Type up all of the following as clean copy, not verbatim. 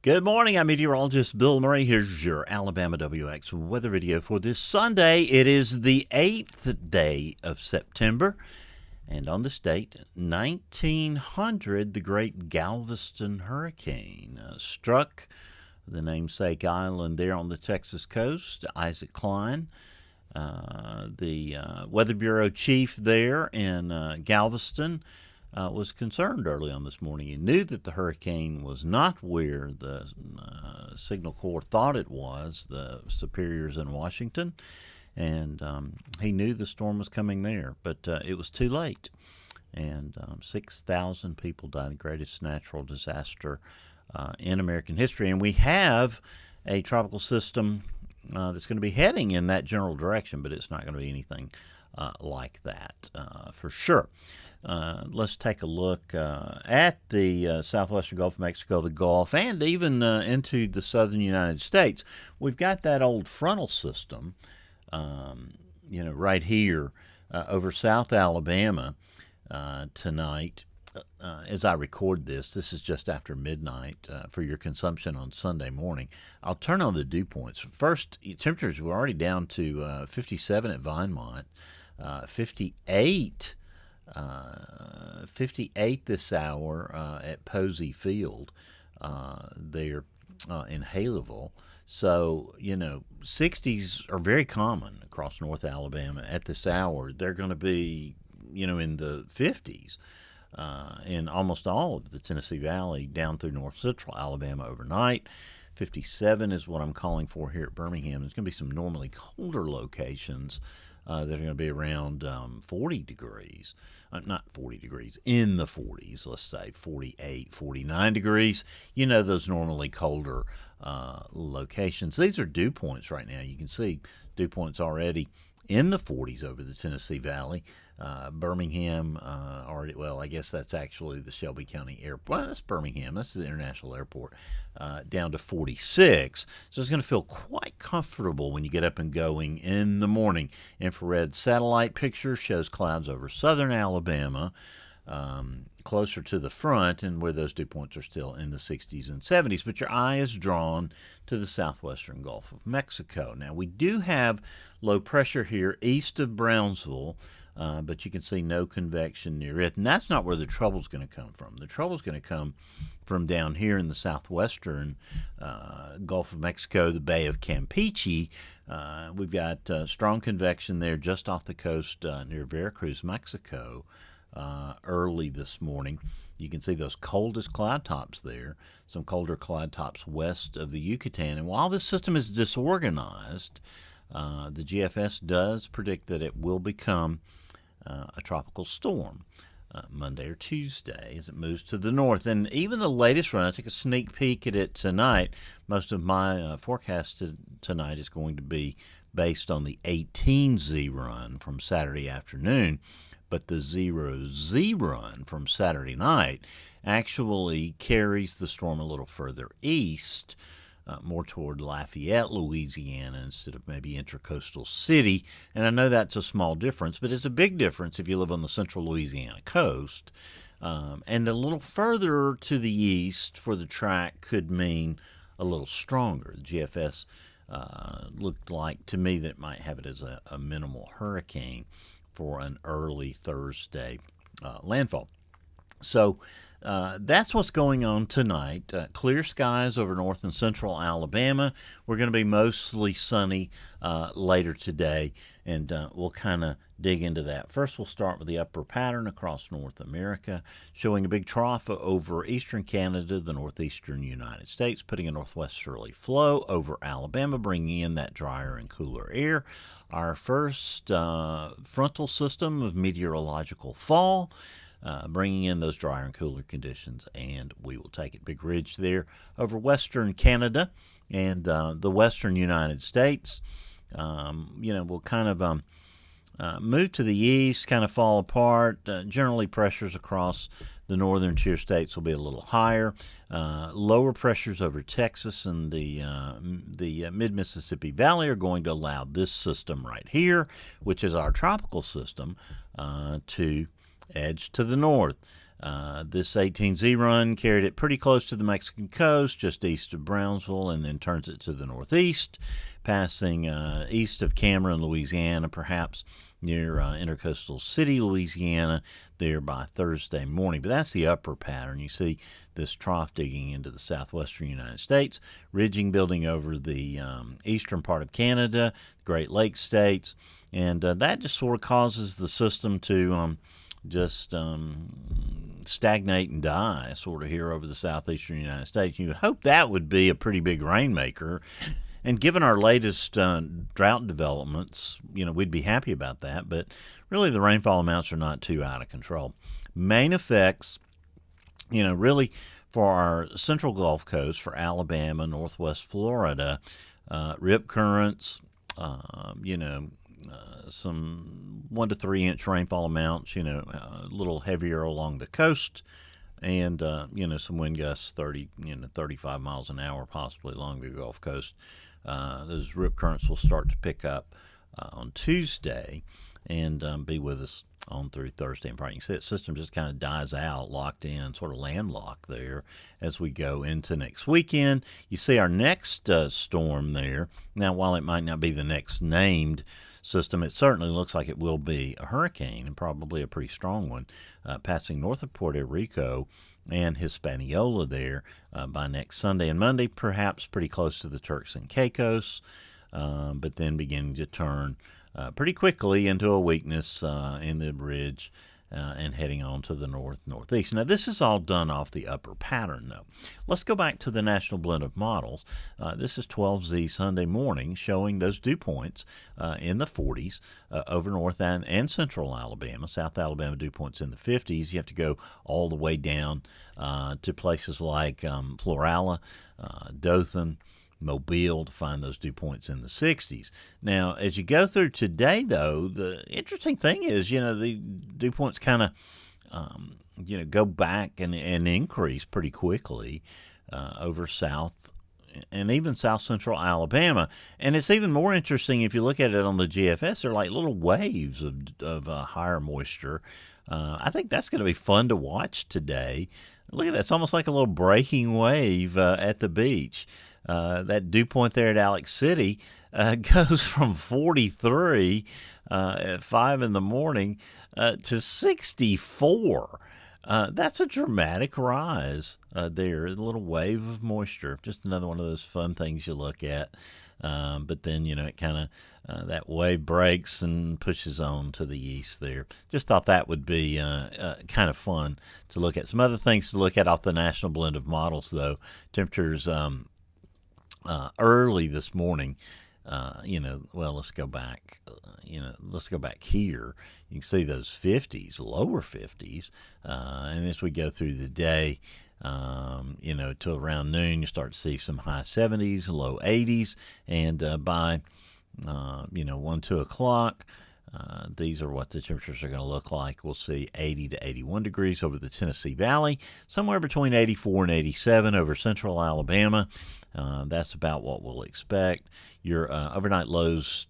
Good morning, I'm meteorologist Bill Murray. Here's your AlabamaWX weather video for this Sunday. It is the 8th day of September, and on this date, 1900, the great Galveston hurricane struck the namesake island there on the Texas coast. Isaac Klein, the Weather Bureau chief there in Galveston, was concerned early on this morning. He knew that the hurricane was not where the Signal Corps thought it was, the superiors in Washington, and he knew the storm was coming there, but it was too late. And 6,000 people died, the greatest natural disaster in American history. And we have a tropical system that's going to be heading in that general direction, but it's not going to be anything like that for sure. Let's take a look at the southwestern Gulf of Mexico, the Gulf, and even into the southern United States. We've got that old frontal system, right here over South Alabama tonight. As I record this is just after midnight for your consumption on Sunday morning. I'll turn on the dew points. First, temperatures were already down to 57 at Vinemont, 58 this hour at Posey Field there in Haleyville. So, 60s are very common across North Alabama at this hour. They're going to be, in the 50s in almost all of the Tennessee Valley down through north central Alabama overnight. 57 is what I'm calling for here at Birmingham. There's going to be some normally colder locations that are going to be around 40 degrees. Not 40 degrees, in the 40s, let's say 48, 49 degrees. Those normally colder locations. These are dew points right now. You can see dew points already in the 40s over the Tennessee Valley. Birmingham, already, well, I guess that's actually the Shelby County Airport. Well, that's Birmingham. That's the International Airport, down to 46. So it's going to feel quite comfortable when you get up and going in the morning. Infrared satellite picture shows clouds over southern Alabama, closer to the front, and where those dew points are still in the 60s and 70s. But your eye is drawn to the southwestern Gulf of Mexico. Now, we do have low pressure here east of Brownsville, but you can see no convection near it. And that's not where the trouble's going to come from. The trouble's going to come from down here in the southwestern Gulf of Mexico, the Bay of Campeche. We've got strong convection there just off the coast near Veracruz, Mexico, early this morning. You can see those coldest cloud tops there, some colder cloud tops west of the Yucatan. And while this system is disorganized, the GFS does predict that it will become a tropical storm Monday or Tuesday as it moves to the north. And even the latest run, I took a sneak peek at it tonight. Most of my forecast tonight is going to be based on the 18Z run from Saturday afternoon. But the 0Z run from Saturday night actually carries the storm a little further east, more toward Lafayette, Louisiana, instead of maybe Intracoastal City. And I know that's a small difference, but it's a big difference if you live on the central Louisiana coast. And a little further to the east for the track could mean a little stronger. The GFS looked like to me that it might have it as a minimal hurricane for an early Thursday landfall. So that's what's going on tonight. Clear skies over north and central Alabama. We're going to be mostly sunny later today, and we'll kind of dig into that. First, we'll start with the upper pattern across North America, showing a big trough over eastern Canada, the northeastern United States, putting a northwesterly flow over Alabama, bringing in that drier and cooler air. Our first frontal system of meteorological fall, bringing in those drier and cooler conditions, and we will take it. Big ridge there over western Canada and the western United States. We'll kind of move to the east, kind of fall apart. Generally, pressures across the northern tier states will be a little higher. Lower pressures over Texas and the mid-Mississippi Valley are going to allow this system right here, which is our tropical system, to edge to the north. This 18Z run carried it pretty close to the Mexican coast, just east of Brownsville, and then turns it to the northeast, passing east of Cameron, Louisiana, perhaps near Intercoastal City, Louisiana, there by Thursday morning. But that's the upper pattern. You see this trough digging into the southwestern United States, ridging building over the eastern part of Canada, Great Lakes states, and that just sort of causes the system to just stagnate and die sort of here over the southeastern United States. You would hope that would be a pretty big rainmaker. And given our latest drought developments, we'd be happy about that. But really the rainfall amounts are not too out of control. Main effects, really for our central Gulf Coast, for Alabama, northwest Florida, rip currents, some 1 to 3 inch rainfall amounts, a little heavier along the coast, and some wind gusts 35 miles an hour possibly along the Gulf Coast. Those rip currents will start to pick up on Tuesday and be with us on through Thursday and Friday. You can see that system just kind of dies out, locked in, sort of landlocked there as we go into next weekend. You see our next storm there. Now, while it might not be the next named system, it certainly looks like it will be a hurricane, and probably a pretty strong one, passing north of Puerto Rico and Hispaniola there by next Sunday and Monday, perhaps pretty close to the Turks and Caicos, but then beginning to turn pretty quickly into a weakness in the ridge and heading on to the northeast. Now, this is all done off the upper pattern, though. Let's go back to the National Blend of Models. This is 12Z Sunday morning, showing those dew points in the 40s over north and central Alabama. South Alabama dew points in the 50s. You have to go all the way down to places like Florala, Dothan, Mobile to find those dew points in the 60s. Now, as you go through today, though, the interesting thing is, the dew points kind of, go back and increase pretty quickly over south and even south central Alabama. And it's even more interesting if you look at it on the GFS. They're like little waves of higher moisture. I think that's going to be fun to watch today. Look at that. It's almost like a little breaking wave at the beach. That dew point there at Alex City goes from 43 at 5 in the morning to 64. That's a dramatic rise there. A little wave of moisture. Just another one of those fun things you look at. But then, it kind of, that wave breaks and pushes on to the east there. Just thought that would be kind of fun to look at. Some other things to look at off the National Blend of Models, though. Temperatures early this morning, let's go back, let's go back here. You can see those 50s, lower 50s, and as we go through the day, till around noon, you start to see some high 70s, low 80s, and by, 1, 2 o'clock, these are what the temperatures are going to look like. We'll see 80 to 81 degrees over the Tennessee Valley, somewhere between 84 and 87 over central Alabama. That's about what we'll expect. Your overnight lows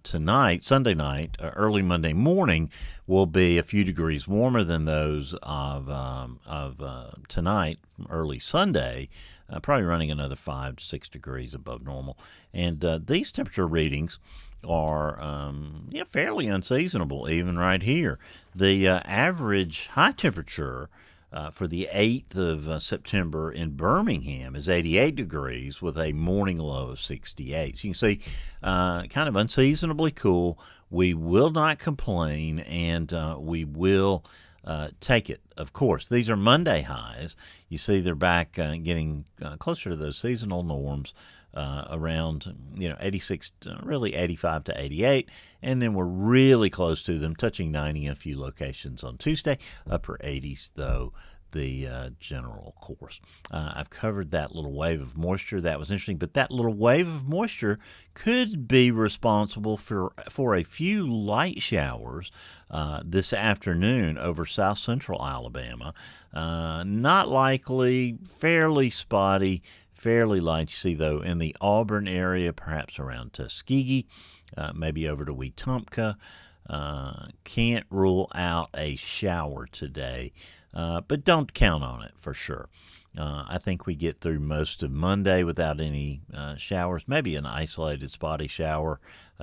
tonight, Sunday night, early Monday morning, will be a few degrees warmer than those of tonight, early Sunday, probably running another 5 to 6 degrees above normal. And these temperature readings are fairly unseasonable, even right here. The average high temperature for the 8th of September in Birmingham is 88 degrees with a morning low of 68. So you can see kind of unseasonably cool. We will not complain, and we will take it. Of course, these are Monday highs. You see they're back getting closer to those seasonal norms. Around 86, really 85 to 88, and then we're really close to them, touching 90 in a few locations on Tuesday. Upper 80s, though, the general course. I've covered that little wave of moisture. That was interesting, but that little wave of moisture could be responsible for a few light showers this afternoon over south central Alabama. Not likely, fairly spotty, fairly light. You see, though, in the Auburn area, perhaps around Tuskegee, maybe over to Wetumpka. Can't rule out a shower today but don't count on it for sure. I think we get through most of Monday without any showers, maybe an isolated spotty shower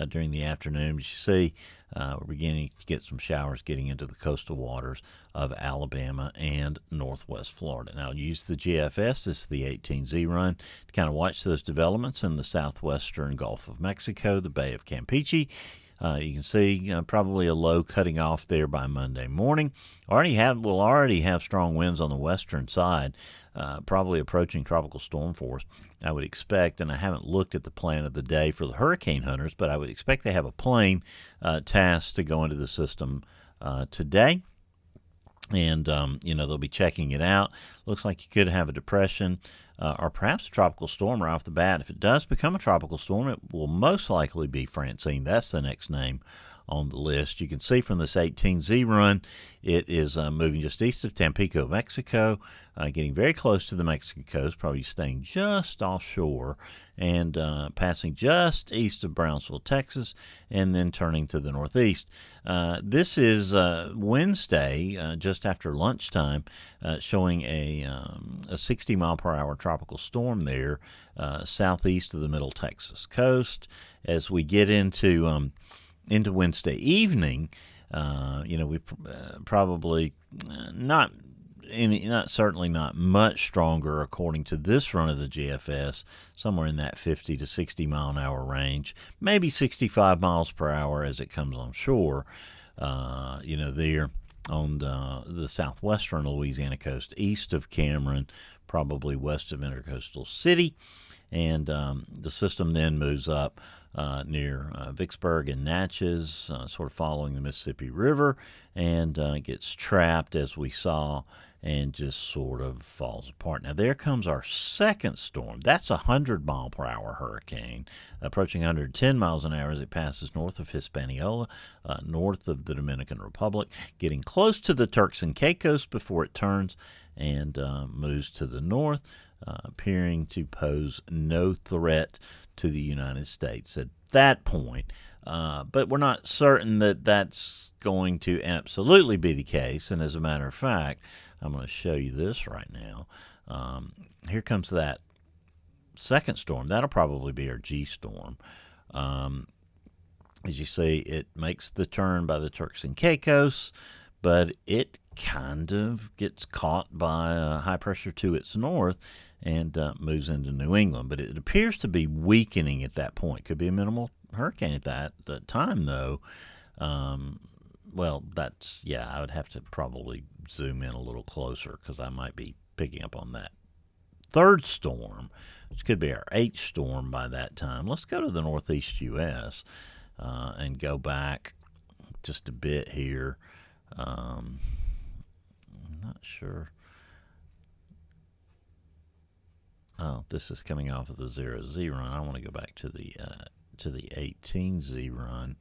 during the afternoon. As you see, we're beginning to get some showers getting into the coastal waters of Alabama and northwest Florida. Now, use the GFS, this is the 18Z run, to kind of watch those developments in the southwestern Gulf of Mexico, the Bay of Campeche. You can see probably a low cutting off there by Monday morning. We'll already have strong winds on the western side, probably approaching tropical storm force, I would expect. And I haven't looked at the plan of the day for the hurricane hunters, but I would expect they have a plane tasked to go into the system today. And, they'll be checking it out. Looks like you could have a depression or perhaps a tropical storm right off the bat. If it does become a tropical storm, it will most likely be Francine. That's the next name on the list. You can see from this 18Z run, it is moving just east of Tampico, Mexico, getting very close to the Mexican coast, probably staying just offshore, and passing just east of Brownsville, Texas, and then turning to the northeast. This is Wednesday, just after lunchtime, showing a 60-mile-per-hour tropical storm there, southeast of the Middle Texas coast. As we get into Wednesday evening, we probably certainly not much stronger according to this run of the GFS, somewhere in that 50 to 60 mile an hour range, maybe 65 miles per hour as it comes on shore, there on the southwestern Louisiana coast, east of Cameron, probably west of Intercoastal City, and the system then moves up near Vicksburg and Natchez, sort of following the Mississippi River, and gets trapped, as we saw, and just sort of falls apart. Now, there comes our second storm. That's a 100-mile-per-hour hurricane, approaching 110 miles an hour as it passes north of Hispaniola, north of the Dominican Republic, getting close to the Turks and Caicos before it turns and moves to the north, appearing to pose no threat to the United States at that point. But we're not certain that that's going to absolutely be the case. And as a matter of fact, I'm going to show you this right now. Here comes that second storm. That'll probably be our G storm. As you see, it makes the turn by the Turks and Caicos, but it kind of gets caught by high pressure to its north and moves into New England. But it appears to be weakening at that point. Could be a minimal hurricane at that time, though. I would have to probably zoom in a little closer because I might be picking up on that third storm, which could be our H storm by that time. Let's go to the northeast U.S. And go back just a bit here. I'm not sure. Oh, this is coming off of the 0Z run. I want to go back to the 18Z run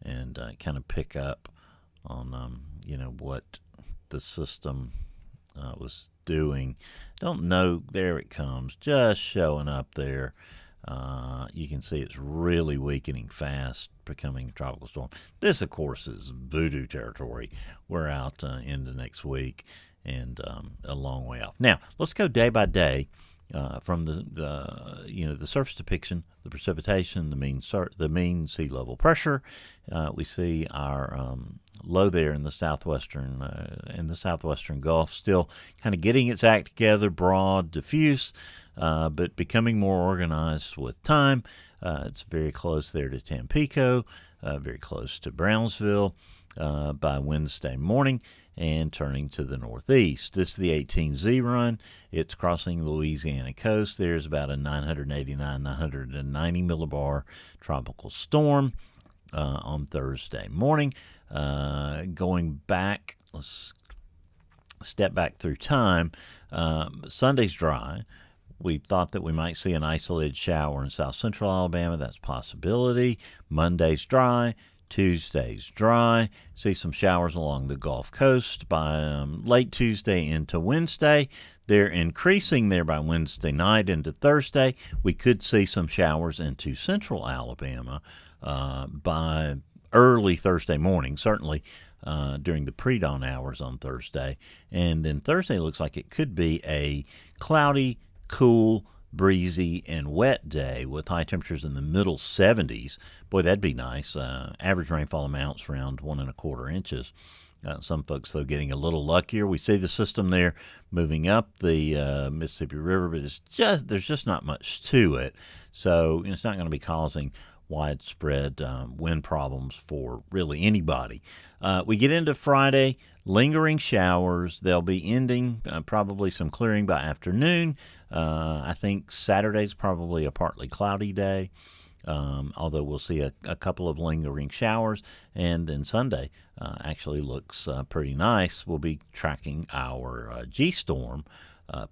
and kind of pick up on what the system was doing. Don't know. There it comes, just showing up there. You can see it's really weakening fast, becoming a tropical storm. This, of course, is voodoo territory. We're out into next week and a long way off. Now, let's go day by day. From the surface depiction, the precipitation, the mean sea level pressure, we see our low there in the southwestern Gulf, still kind of getting its act together, broad, diffuse, but becoming more organized with time. It's very close there to Tampico, very close to Brownsville by Wednesday morning, and turning to the northeast. This is the 18Z run. It's crossing the Louisiana coast. There's about a 989, 990 millibar tropical storm on Thursday morning. Going back, let's step back through time. Sunday's dry. We thought that we might see an isolated shower in south central Alabama. That's a possibility. Monday's dry. Tuesday's dry. See some showers along the Gulf Coast by late Tuesday into Wednesday. They're increasing there by Wednesday night into Thursday. We could see some showers into central Alabama by early Thursday morning, certainly during the pre-dawn hours on Thursday. And then Thursday looks like it could be a cloudy, cool, breezy, and wet day with high temperatures in the middle 70s. Boy, that'd be nice. Average rainfall amounts around 1.25 inches. Some folks, though, getting a little luckier. We see the system there moving up the Mississippi River, but there's just not much to it. So it's not going to be causing widespread wind problems for really anybody. We get into Friday, lingering showers. They'll be ending, probably some clearing by afternoon. I think Saturday's probably a partly cloudy day. Although we'll see a couple of lingering showers, and then Sunday actually looks pretty nice. We'll be tracking our G-storm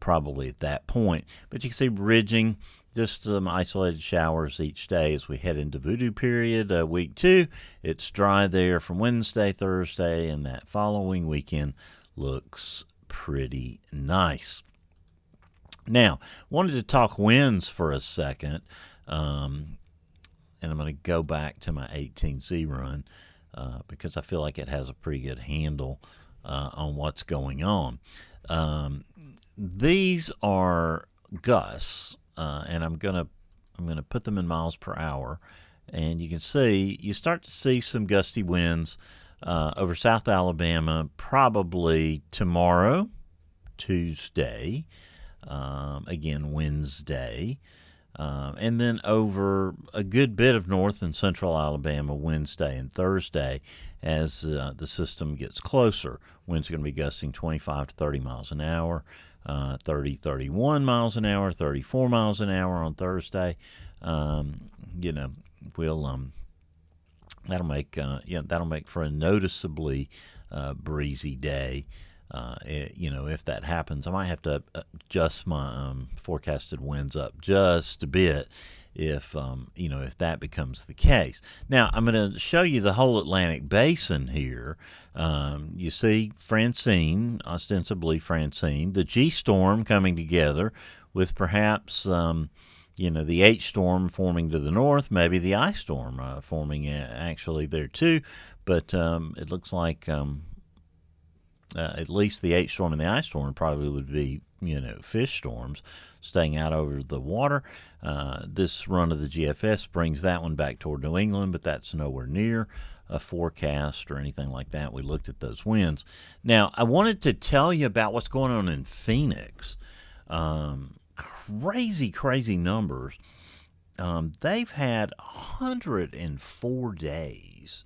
probably at that point, but you can see ridging, just some isolated showers each day as we head into voodoo period. Week 2, it's dry there from Wednesday, Thursday, and that following weekend looks pretty nice. Now, wanted to talk winds for a second. And I'm going to go back to my 18Z run because I feel like it has a pretty good handle on what's going on. These are gusts, and I'm gonna put them in miles per hour, and you start to see some gusty winds over South Alabama probably tomorrow, Tuesday, again Wednesday. And then over a good bit of north and central Alabama Wednesday and Thursday as the system gets closer. Winds are going to be gusting 25 to 30 miles an hour, 30, 31 miles an hour, 34 miles an hour on Thursday. We'll that'll make for a noticeably breezy day. If that happens, I might have to adjust my forecasted winds up just a bit if that becomes the case. Now, I'm going to show you the whole Atlantic Basin here. You see Francine, ostensibly Francine, the G-storm coming together with perhaps, the H-storm forming to the north, maybe the I-storm forming actually there too, but it looks like at least the H-storm and the I-storm probably would be, fish storms staying out over the water. This run of the GFS brings that one back toward New England, but that's nowhere near a forecast or anything like that. We looked at those winds. Now, I wanted to tell you about what's going on in Phoenix. Crazy numbers. They've had 104 days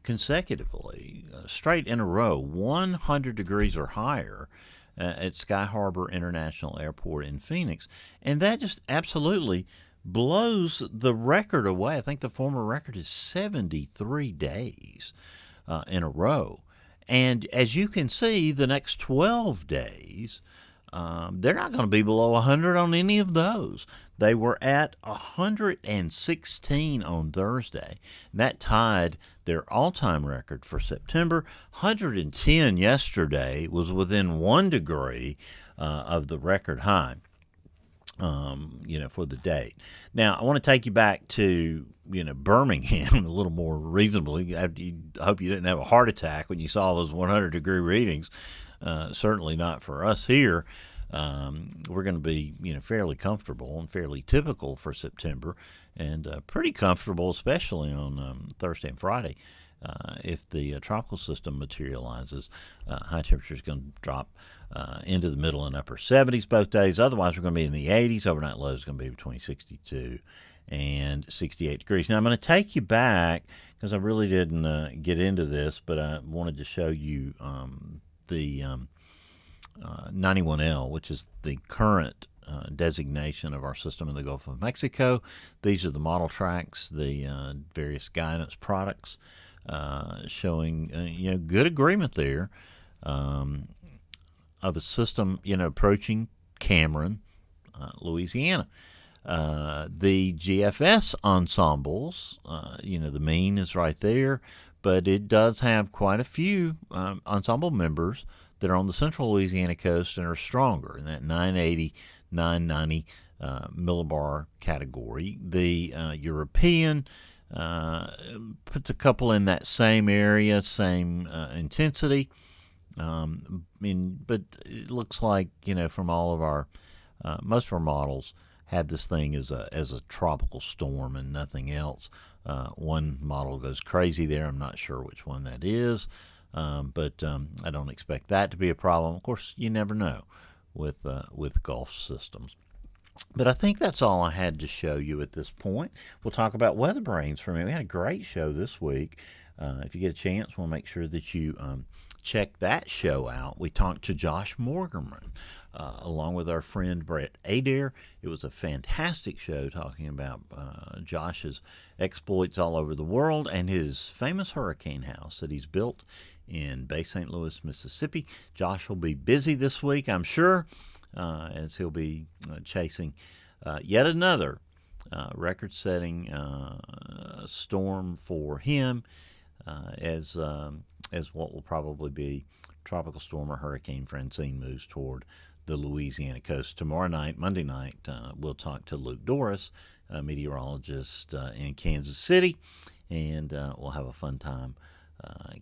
consecutively, straight in a row, 100 degrees or higher at Sky Harbor International Airport in Phoenix. And that just absolutely blows the record away. I think the former record is 73 days in a row. And as you can see, the next 12 days, they're not going to be below 100 on any of those. They were at 116 on Thursday. And that tied their all-time record for September. 110 yesterday was within 1 degree of the record high, for the date. Now, I want to take you back to, Birmingham a little more reasonably. I hope you didn't have a heart attack when you saw those 100-degree readings. Certainly not for us here. We're going to be, fairly comfortable and fairly typical for September, and pretty comfortable, especially on Thursday and Friday. If the tropical system materializes, high temperature is going to drop into the middle and upper 70s both days. Otherwise, we're going to be in the 80s. Overnight low is going to be between 62 and 68 degrees. Now, I'm going to take you back because I really didn't get into this, but I wanted to show you the 91L, which is the current designation of our system in the Gulf of Mexico. These are the model tracks, the various guidance products showing good agreement there of a system approaching Cameron, Louisiana. The GFS ensembles, the mean is right there, but it does have quite a few ensemble members that are on the central Louisiana coast and are stronger in that 980, 990 millibar category. The European puts a couple in that same area, same intensity. But it looks like, from all of our most of our models have this thing as a tropical storm and nothing else. One model goes crazy there. I'm not sure which one that is, but I don't expect that to be a problem. Of course, you never know with Gulf systems. But I think that's all I had to show you at this point. We'll talk about weather brains for a minute. We had a great show this week. If you get a chance, we'll make sure that you check that show out. We talked to Josh Morgerman along with our friend Brett Adair. It was a fantastic show talking about Josh's exploits all over the world and his famous hurricane house that he's built in Bay St. Louis, Mississippi. Josh will be busy this week, I'm sure, as he'll be chasing yet another record-setting storm for him, as what will probably be Tropical Storm or Hurricane Francine moves toward the Louisiana coast. Tomorrow night, Monday night, we'll talk to Luke Doris, a meteorologist in Kansas City, and we'll have a fun time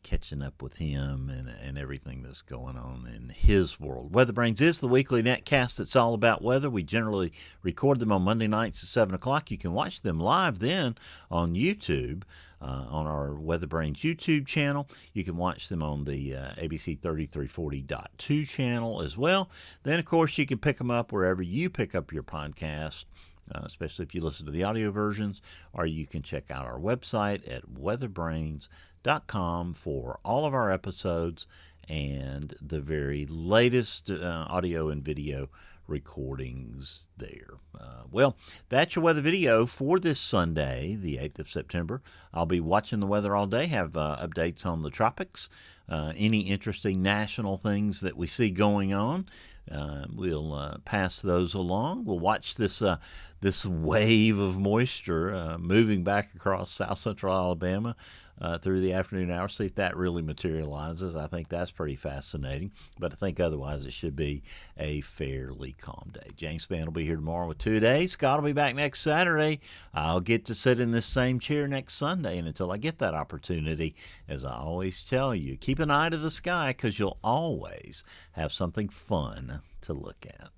catching up with him and everything that's going on in his world. Weather Brains is the weekly netcast that's all about weather. We generally record them on Monday nights at 7 o'clock. You can watch them live then on YouTube, on our Weather Brains YouTube channel. You can watch them on the ABC 3340.2 channel as well. Then, of course, you can pick them up wherever you pick up your podcast, especially if you listen to the audio versions, or you can check out our website at weatherbrains.com for all of our episodes and the very latest audio and video recordings there. Well, that's your weather video for this Sunday, the 8th of September. I'll be watching the weather all day, have updates on the tropics, any interesting national things that we see going on. We'll pass those along. We'll watch this wave of moisture moving back across south central Alabama through the afternoon hours, see if that really materializes. I think that's pretty fascinating, but I think otherwise it should be a fairly calm day. James Spann will be here tomorrow with 2 days. Scott will be back next Saturday. I'll get to sit in this same chair next Sunday, and until I get that opportunity, as I always tell you, keep an eye to the sky because you'll always have something fun to look at.